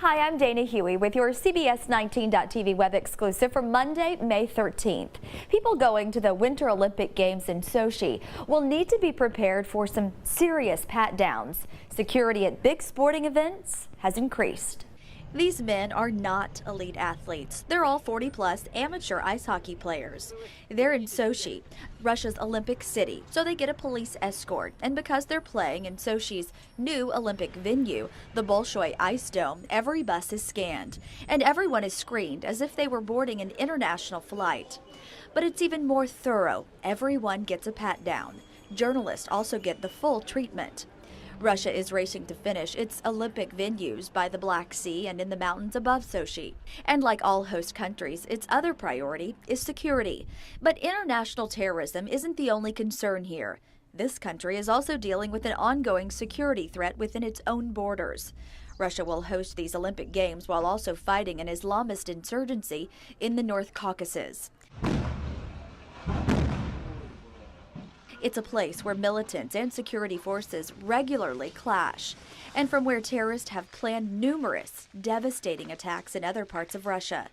Hi, I'm Dana Huey with your CBS 19.tv web exclusive for Monday, May 13th. People going to the Winter Olympic Games in Sochi will need to be prepared for some serious pat-downs. Security at big sporting events has increased. These men are not elite athletes. They're all 40-plus amateur ice hockey players. They're in Sochi, Russia's Olympic city, so they get a police escort. And because they're playing in Sochi's new Olympic venue, the Bolshoi Ice Dome, every bus is scanned, and everyone is screened as if they were boarding an international flight. But it's even more thorough. Everyone gets a pat-down. Journalists also get the full treatment. Russia is racing to finish its Olympic venues by the Black Sea and in the mountains above Sochi. And like all host countries, its other priority is security. But international terrorism isn't the only concern here. This country is also dealing with an ongoing security threat within its own borders. Russia will host these Olympic Games while also fighting an Islamist insurgency in the North Caucasus. It's a place where militants and security forces regularly clash, and from where terrorists have planned numerous devastating attacks in other parts of Russia.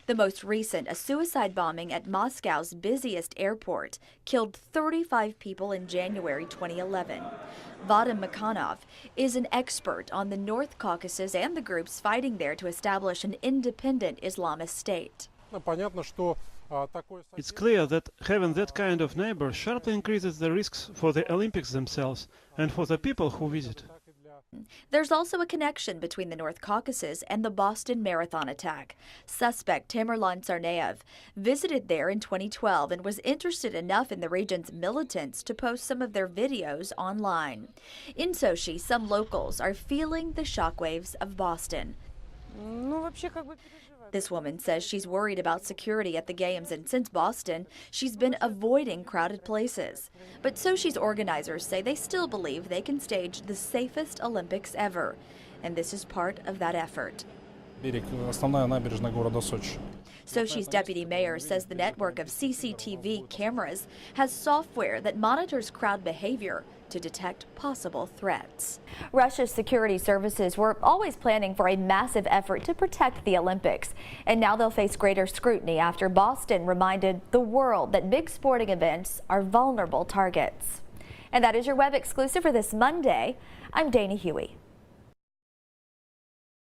The most recent, a suicide bombing at Moscow's busiest airport, killed 35 people in January 2011. Vadim Makhanov is an expert on the North Caucasus and the groups fighting there to establish an independent Islamist state. It's clear that having that kind of neighbor sharply increases the risks for the Olympics themselves and for the people who visit. There's also a connection between the North Caucasus and the Boston Marathon attack. Suspect Tamerlan Tsarnaev visited there in 2012 and was interested enough in the region's militants to post some of their videos online. In Sochi, some locals are feeling the shockwaves of Boston. This woman says she's worried about security at the Games, and since Boston, she's been avoiding crowded places. But Sochi's organizers say they still believe they can stage the safest Olympics ever, and this is part of that effort. Sochi's deputy mayor says the network of CCTV cameras has software that monitors crowd behavior to detect possible threats. Russia's security services were always planning for a massive effort to protect the Olympics, and now they'll face greater scrutiny after Boston reminded the world that big sporting events are vulnerable targets. And that is your web exclusive for this Monday. I'm Dana Huey.